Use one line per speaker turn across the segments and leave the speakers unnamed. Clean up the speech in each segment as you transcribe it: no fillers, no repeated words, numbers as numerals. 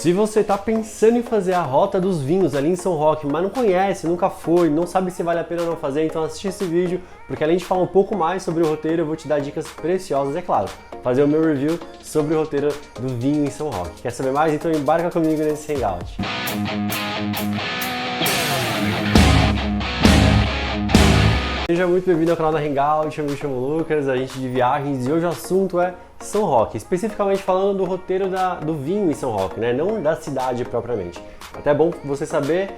Se você está pensando em fazer a Rota dos Vinhos ali em São Roque, mas não conhece, nunca foi, não sabe se vale a pena ou não fazer, então assiste esse vídeo, porque além de falar um pouco mais sobre o roteiro, eu vou te dar dicas preciosas, é claro, fazer o meu review sobre o roteiro do vinho em São Roque. Quer saber mais? Então embarca comigo nesse hangout. Seja muito bem-vindo ao canal da Hangout, eu me chamo Lucas, a gente de viagens e hoje o assunto é São Roque, especificamente falando do roteiro do vinho em São Roque, né? Não da cidade propriamente. Até bom você saber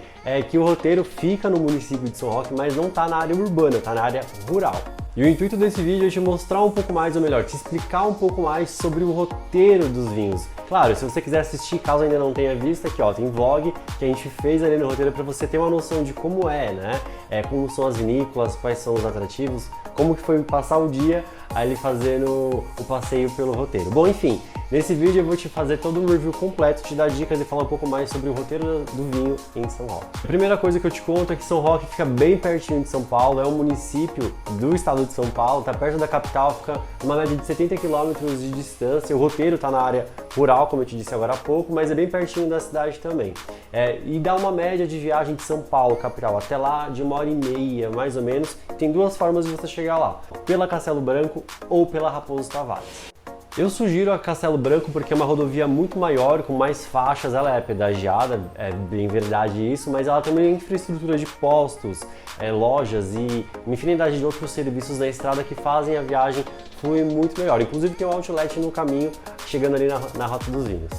que o roteiro fica no município de São Roque, mas não está na área urbana, está na área rural. E o intuito desse vídeo é te mostrar um pouco mais, ou melhor, te explicar um pouco mais sobre o roteiro dos vinhos. Claro, se você quiser assistir, caso ainda não tenha visto, aqui ó, tem vlog que a gente fez ali no roteiro para você ter uma noção de como é, né? Como são as vinícolas, quais são os atrativos, como que foi passar o dia ali fazendo o passeio pelo roteiro. Bom, enfim, nesse vídeo eu vou te fazer todo um review completo, te dar dicas e falar um pouco mais sobre o roteiro do vinho em São Roque. A primeira coisa que eu te conto é que São Roque fica bem pertinho de São Paulo, é um município do estado de São Paulo, tá perto da capital, fica uma média de 70 km de distância. O roteiro tá na área rural, como eu te disse agora há pouco, mas é bem pertinho da cidade também. E dá uma média de viagem de São Paulo, capital, até lá de 1h30, mais ou menos. Tem duas formas de você chegar lá, pela Castelo Branco ou pela Raposo Tavares. Eu sugiro a Castelo Branco porque é uma rodovia muito maior, com mais faixas, ela é pedagiada, é bem verdade isso, mas ela também tem infraestrutura de postos, lojas e uma infinidade de outros serviços na estrada que fazem a viagem fluir muito melhor. Inclusive tem um outlet no caminho, chegando ali na Rota dos Vinhos.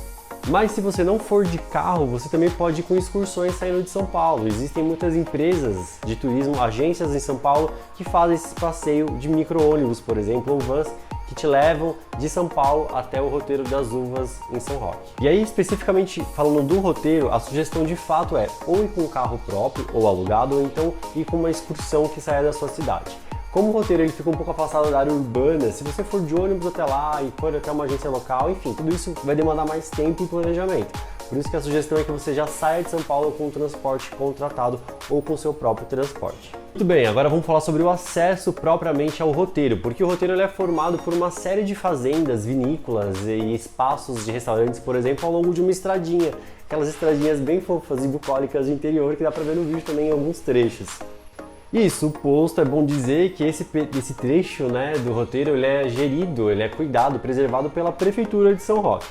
Mas se você não for de carro, você também pode ir com excursões saindo de São Paulo. Existem muitas empresas de turismo, agências em São Paulo, que fazem esse passeio de micro-ônibus, por exemplo, ou vans, que te levam de São Paulo até o roteiro das uvas em São Roque. E aí, especificamente falando do roteiro, a sugestão de fato é ou ir com um carro próprio ou alugado, ou então ir com uma excursão que saia da sua cidade. Como o roteiro ele fica um pouco afastado da área urbana, se você for de ônibus até lá e for até uma agência local, enfim, tudo isso vai demandar mais tempo e planejamento. Por isso que a sugestão é que você já saia de São Paulo com o transporte contratado ou com o seu próprio transporte. Muito bem, agora vamos falar sobre o acesso propriamente ao roteiro, porque o roteiro ele é formado por uma série de fazendas, vinícolas e espaços de restaurantes, por exemplo, ao longo de uma estradinha, aquelas estradinhas bem fofas e bucólicas de interior que dá pra ver no vídeo também em alguns trechos. Isso posto, é bom dizer que esse trecho, né, do roteiro ele é gerido, ele é cuidado, preservado pela Prefeitura de São Roque.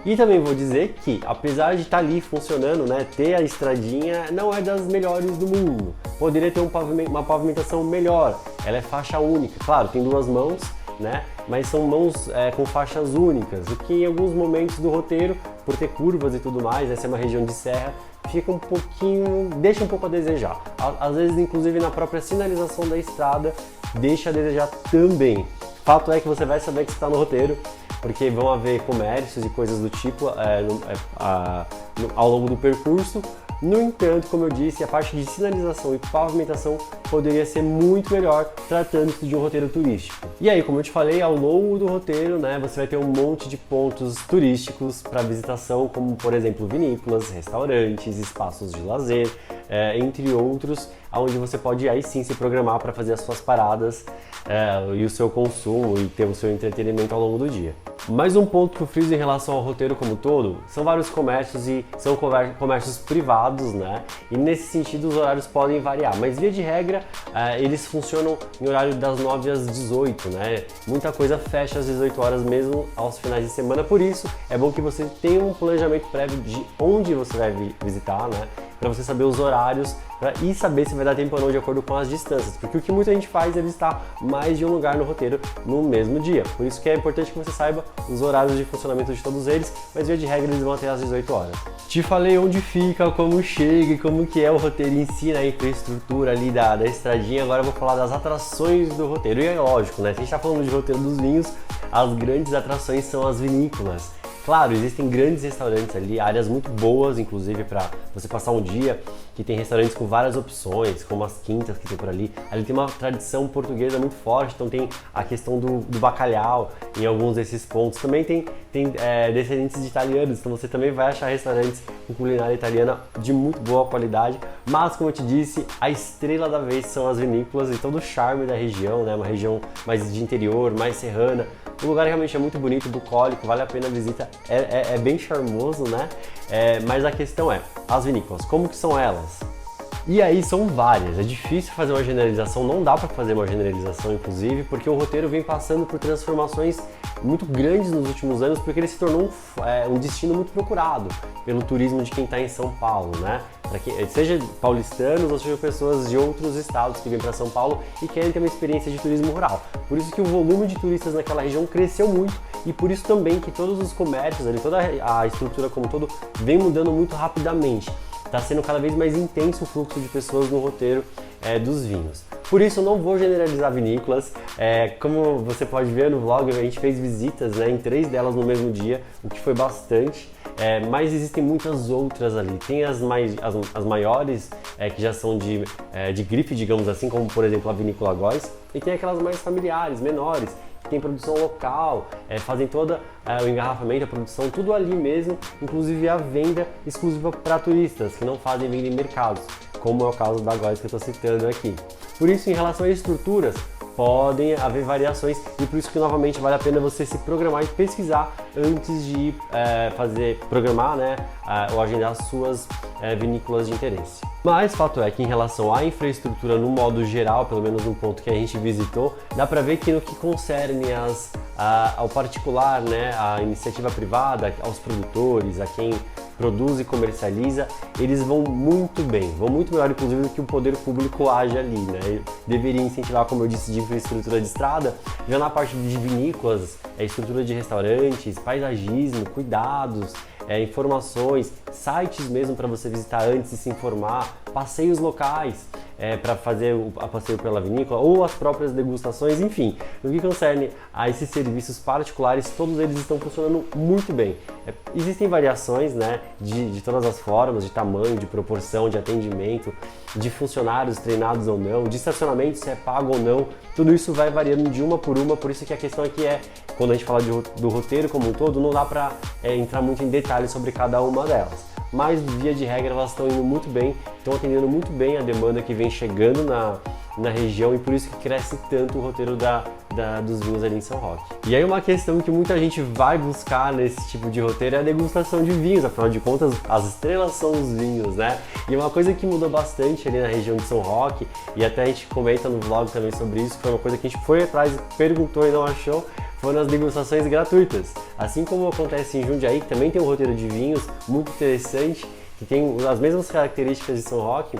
E também vou dizer que, apesar de estar ali funcionando, né, ter a estradinha não é das melhores do mundo. Poderia ter uma pavimentação melhor, ela é faixa única. Claro, tem duas mãos, né, mas são mãos com faixas únicas, o que em alguns momentos do roteiro, por ter curvas e tudo mais, essa é uma região de serra, fica um pouquinho, deixa um pouco a desejar. Às vezes, inclusive, na própria sinalização da estrada, deixa a desejar também. Fato é que você vai saber que está no roteiro, porque vão haver comércios e coisas do tipo ao longo do percurso. No entanto, como eu disse, a parte de sinalização e pavimentação poderia ser muito melhor tratando-se de um roteiro turístico. E aí, como eu te falei, ao longo do roteiro, né, você vai ter um monte de pontos turísticos para visitação, como por exemplo vinícolas, restaurantes, espaços de lazer, entre outros, onde você pode aí sim se programar para fazer as suas paradas e o seu consumo e ter o seu entretenimento ao longo do dia. Mais um ponto que eu friso em relação ao roteiro como um todo, são vários comércios e são comércios privados, né? E nesse sentido os horários podem variar, mas via de regra eles funcionam em horário das 9 às 18, né? Muita coisa fecha às 18 horas mesmo aos finais de semana, por isso é bom que você tenha um planejamento prévio de onde você vai visitar, né? Para você saber os horários e saber se vai dar tempo ou não de acordo com as distâncias, porque o que muita gente faz é visitar mais de um lugar no roteiro no mesmo dia. Por isso que é importante que você saiba os horários de funcionamento de todos eles, mas via de regra eles vão até às 18 horas. Te falei onde fica, como chega e como que é o roteiro em si, né, a infraestrutura ali da estradinha. Agora eu vou falar das atrações do roteiro. E é lógico, né, se a gente está falando de roteiro dos vinhos, as grandes atrações são as vinícolas. Claro, existem grandes restaurantes ali, áreas muito boas, inclusive, para você passar um dia, que tem restaurantes com várias opções, como as quintas que tem por ali. Ali tem uma tradição portuguesa muito forte, então tem a questão do bacalhau em alguns desses pontos. Também tem descendentes de italianos, então você também vai achar restaurantes com culinária italiana de muito boa qualidade. Mas, como eu te disse, a estrela da vez são as vinícolas e todo o charme da região, né? Uma região mais de interior, mais serrana, O lugar realmente é muito bonito, bucólico, vale a pena a visita, é bem charmoso, né? Mas a questão é, as vinícolas, como que são elas? E aí são várias, é difícil fazer uma generalização, não dá para fazer uma generalização inclusive, porque o roteiro vem passando por transformações muito grandes nos últimos anos, porque ele se tornou um destino muito procurado pelo turismo de quem está em São Paulo, né? Seja paulistanos ou seja pessoas de outros estados que vêm para São Paulo e querem ter uma experiência de turismo rural. Por isso que o volume de turistas naquela região cresceu muito e por isso também que todos os comércios, ali, toda a estrutura como um todo vem mudando muito rapidamente. Está sendo cada vez mais intenso o fluxo de pessoas no roteiro dos vinhos. Por isso eu não vou generalizar vinícolas, como você pode ver no vlog, a gente fez visitas, né, em 3 delas no mesmo dia, o que foi bastante, mas existem muitas outras ali. Tem as maiores, que já são de grife, digamos assim, como por exemplo a Vinícola Góes, e tem aquelas mais familiares, menores, que tem produção local, fazem toda o engarrafamento, a produção, tudo ali mesmo, inclusive a venda exclusiva para turistas, que não fazem venda em mercados, como é o caso da Góes que eu estou citando aqui. Por isso, em relação a estruturas, podem haver variações e por isso que novamente vale a pena você se programar e pesquisar antes de programar, né, ou agendar suas vinícolas de interesse. Mas fato é que em relação à infraestrutura no modo geral, pelo menos no ponto que a gente visitou, dá para ver que no que concerne ao particular, né, a iniciativa privada, aos produtores, a quem produz e comercializa, eles vão muito bem, vão muito melhor inclusive do que o poder público age ali, né? Deveria incentivar, como eu disse, de infraestrutura de estrada, já na parte de vinícolas, estrutura de restaurantes, paisagismo, cuidados, informações, sites mesmo para você visitar antes e se informar, passeios locais para fazer o passeio pela vinícola ou as próprias degustações, enfim. No que concerne a esses serviços particulares, todos eles estão funcionando muito bem. Existem variações, né, de todas as formas, de tamanho, de proporção, de atendimento, de funcionários treinados ou não, de estacionamento, se é pago ou não, tudo isso vai variando de uma por uma, por isso que a questão aqui quando a gente fala do roteiro como um todo, não dá para entrar muito em detalhes sobre cada uma delas. Mas, via de regra, elas estão indo muito bem, estão atendendo muito bem a demanda que vem chegando na região e por isso que cresce tanto o roteiro dos vinhos ali em São Roque. E aí uma questão que muita gente vai buscar nesse tipo de roteiro é a degustação de vinhos, afinal de contas as estrelas são os vinhos, né? E uma coisa que mudou bastante ali na região de São Roque, e até a gente comenta no vlog também sobre isso, foi uma coisa que a gente foi atrás, perguntou e não achou, foram as degustações gratuitas. Assim como acontece em Jundiaí, que também tem um roteiro de vinhos muito interessante, que tem as mesmas características de São Roque,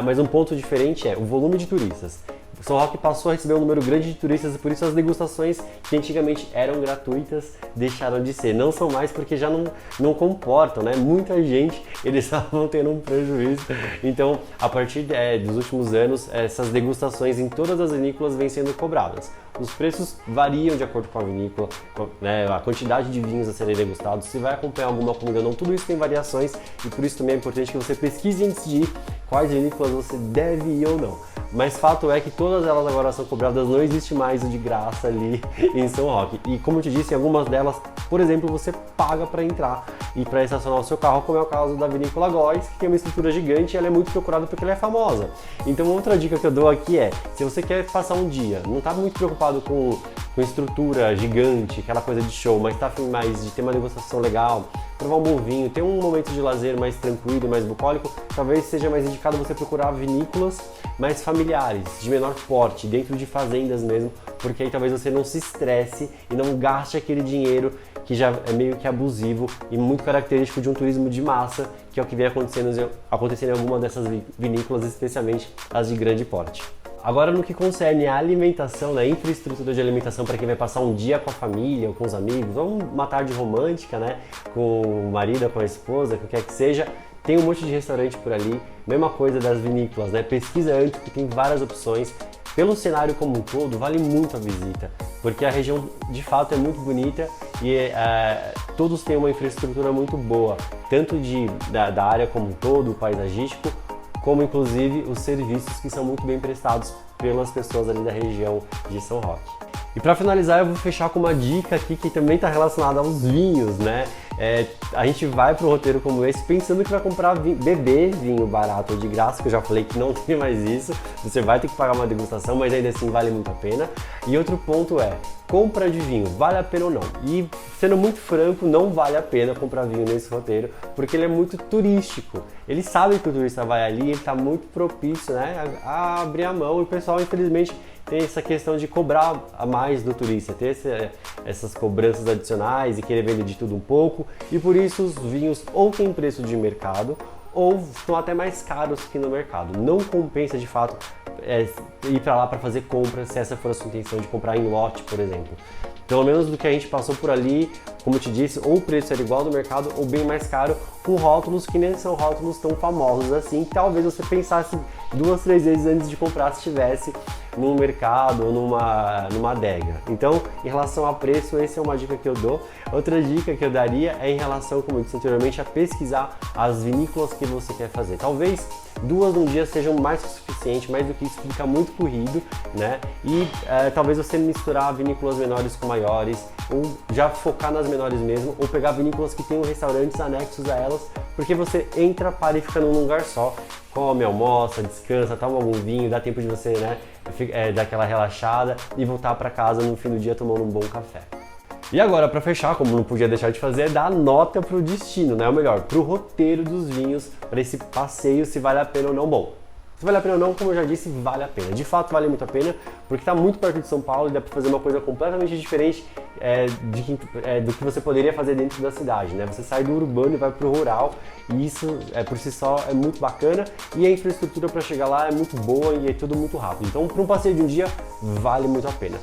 mas um ponto diferente é o volume de turistas. São Roque passou a receber um número grande de turistas e por isso as degustações que antigamente eram gratuitas deixaram de ser. Não são mais porque já não comportam, né? Muita gente, eles estavam tendo um prejuízo. Então, a partir dos últimos anos, essas degustações em todas as vinícolas vêm sendo cobradas. Os preços variam de acordo com a vinícola, né? A quantidade de vinhos a serem degustados, se vai acompanhar alguma comida ou não, tudo isso tem variações e por isso também é importante que você pesquise antes de ir quais vinícolas você deve ir ou não. Mas fato é que todas elas agora são cobradas, não existe mais o de graça ali em São Roque. E como eu te disse, em algumas delas, por exemplo, você paga para entrar e para estacionar o seu carro, como é o caso da Vinícola Góes, que tem uma estrutura gigante e ela é muito procurada porque ela é famosa. Então outra dica que eu dou aqui se você quer passar um dia, não está muito preocupado com estrutura gigante, aquela coisa de show, mas está afim mais de ter uma degustação legal, provar um bom vinho, ter um momento de lazer mais tranquilo e mais bucólico, talvez seja mais indicado você procurar vinícolas mais familiares, de menor porte, dentro de fazendas mesmo, porque aí talvez você não se estresse e não gaste aquele dinheiro que já é meio que abusivo e muito característico de um turismo de massa, que é o que vem acontecendo em alguma dessas vinícolas, especialmente as de grande porte. Agora, no que concerne a alimentação, né, infraestrutura de alimentação para quem vai passar um dia com a família ou com os amigos, ou uma tarde romântica, né, com o marido, com a esposa, com o que quer que seja, tem um monte de restaurante por ali, mesma coisa das vinícolas, né, pesquisa antes que tem várias opções. Pelo cenário como um todo, vale muito a visita, porque a região de fato é muito bonita e todos têm uma infraestrutura muito boa, tanto da área como um todo, paisagístico, como inclusive os serviços que são muito bem prestados pelas pessoas ali da região de São Roque. E para finalizar, eu vou fechar com uma dica aqui que também está relacionada aos vinhos, né? A gente vai para um roteiro como esse pensando que vai comprar beber vinho barato ou de graça, que eu já falei que não tem mais isso. Você vai ter que pagar uma degustação, mas ainda assim vale muito a pena. E outro ponto é, compra de vinho, vale a pena ou não? E sendo muito franco, não vale a pena comprar vinho nesse roteiro, porque ele é muito turístico. Ele sabe que o turista vai ali, ele está muito propício, né, a abrir a mão, e o pessoal, infelizmente, tem essa questão de cobrar a mais do turista, ter essas cobranças adicionais e querer vender de tudo um pouco, e por isso os vinhos ou têm preço de mercado ou estão até mais caros que no mercado. Não compensa de fato ir para lá para fazer compras se essa for a sua intenção de comprar em lote, por exemplo. Pelo menos do que a gente passou por ali, como eu te disse, ou o preço era igual do mercado ou bem mais caro, com rótulos que nem são rótulos tão famosos assim, que talvez você pensasse 2, 3 vezes antes de comprar se estivesse num mercado ou numa adega. Então, em relação a preço, essa é uma dica que eu dou. Outra dica que eu daria é em relação, como eu disse anteriormente, a pesquisar as vinícolas que você quer fazer. Talvez 2 num dia sejam mais que o suficiente, mais do que isso fica muito corrido, né? E talvez você misturar vinícolas menores com maiores, ou já focar nas menores mesmo, ou pegar vinícolas que tenham restaurantes anexos a elas, porque você entra, para e fica num lugar só, come, almoça, descansa, toma algum vinho, dá tempo de você, né, dar aquela relaxada e voltar para casa no fim do dia tomando um bom café. E agora, para fechar, como não podia deixar de fazer, é dar nota para o destino, né? Ou melhor, para o roteiro dos vinhos, para esse passeio, se vale a pena ou não. Bom, se vale a pena ou não, como eu já disse, vale a pena. De fato, vale muito a pena, porque está muito perto de São Paulo e dá para fazer uma coisa completamente diferente do que você poderia fazer dentro da cidade, né? Você sai do urbano e vai para o rural, e isso, por si só, é muito bacana, e a infraestrutura para chegar lá é muito boa e é tudo muito rápido. Então, para um passeio de um dia, vale muito a pena.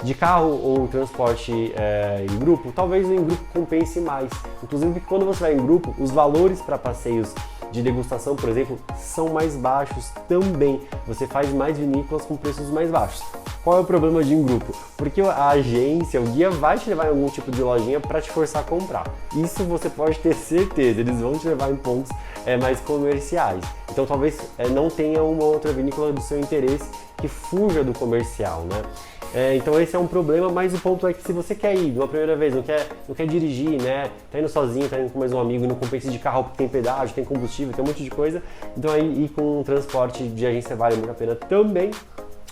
De carro ou transporte em grupo, talvez em grupo compense mais. Inclusive, quando você vai em grupo, os valores para passeios de degustação, por exemplo, são mais baixos também. Você faz mais vinícolas com preços mais baixos. Qual é o problema de ir em grupo? Porque a agência, o guia vai te levar em algum tipo de lojinha para te forçar a comprar. Isso você pode ter certeza, eles vão te levar em pontos mais comerciais. Então talvez não tenha uma outra vinícola do seu interesse que fuja do comercial, né? Então esse é um problema, mas o ponto é que se você quer ir de uma primeira vez, não quer dirigir, né? Tá indo sozinho, tá indo com mais um amigo e não compensa de carro porque tem pedágio, tem combustível, tem um monte de coisa, então aí ir com um transporte de agência vale muito a pena também.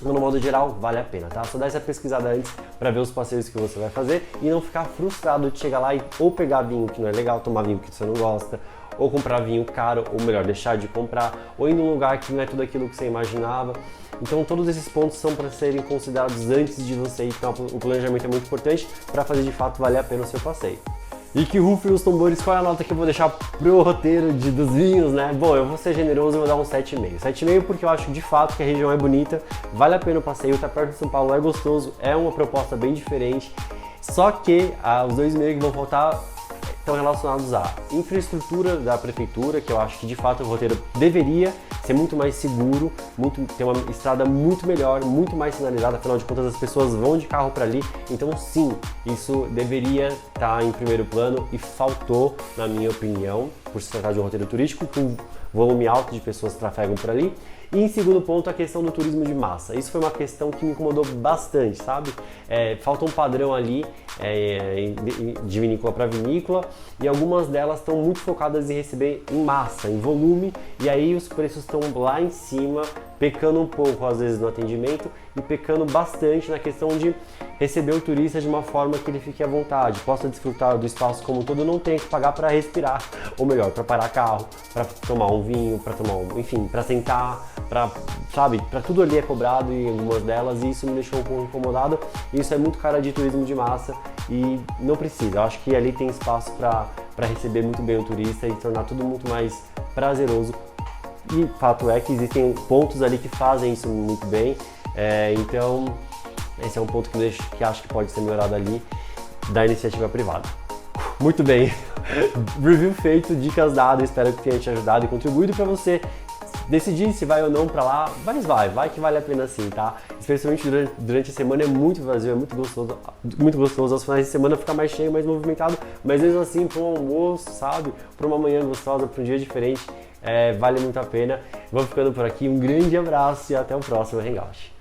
Mas no modo geral, vale a pena, tá? Só dá essa pesquisada antes para ver os passeios que você vai fazer e não ficar frustrado de chegar lá e ou pegar vinho que não é legal, tomar vinho que você não gosta, ou comprar vinho caro, ou melhor, deixar de comprar, ou ir num lugar que não é tudo aquilo que você imaginava. Então todos esses pontos são para serem considerados antes de você ir, então o planejamento é muito importante para fazer de fato valer a pena o seu passeio. E que rufem os tambores, qual é a nota que eu vou deixar pro roteiro dos vinhos, né? Bom, eu vou ser generoso e vou dar um 7,5. 7,5 porque eu acho de fato que a região é bonita, vale a pena o passeio, tá perto de São Paulo, é gostoso, é uma proposta bem diferente. Só que os 2,5 que vão faltar estão relacionados à infraestrutura da prefeitura, que eu acho que de fato o roteiro deveria ser muito mais seguro, ter uma estrada muito melhor, muito mais sinalizada, afinal de contas as pessoas vão de carro para ali, então sim, isso deveria estar em primeiro plano e faltou, na minha opinião, por se tratar de um roteiro turístico, com volume alto de pessoas que trafegam por ali. E em segundo ponto, a questão do turismo de massa. Isso foi uma questão que me incomodou bastante, sabe? Falta um padrão ali de vinícola para vinícola e algumas delas estão muito focadas em receber em massa, em volume, e aí os preços estão lá em cima, pecando um pouco às vezes no atendimento e pecando bastante na questão de receber o turista de uma forma que ele fique à vontade, possa desfrutar do espaço como um todo, não tenha que pagar para respirar, ou melhor, para parar carro, para tomar um vinho, para tomar enfim, para sentar, para tudo ali é cobrado em algumas delas, e isso me deixou um pouco incomodado. Isso é muito cara de turismo de massa e não precisa. Eu acho que ali tem espaço para receber muito bem o turista e tornar tudo muito mais prazeroso. E fato é que existem pontos ali que fazem isso muito bem, então esse é um ponto que acho que pode ser melhorado ali da iniciativa privada. Muito bem, review feito, dicas dadas, espero que tenha te ajudado e contribuído para você decidir se vai ou não para lá, mas vai que vale a pena sim, tá? Especialmente durante a semana é muito vazio, é muito gostoso, aos finais de semana fica mais cheio, mais movimentado, mas mesmo assim para um almoço, sabe? Para uma manhã gostosa, para um dia diferente, vale muito a pena. Vou ficando por aqui, um grande abraço e até o próximo Hangout.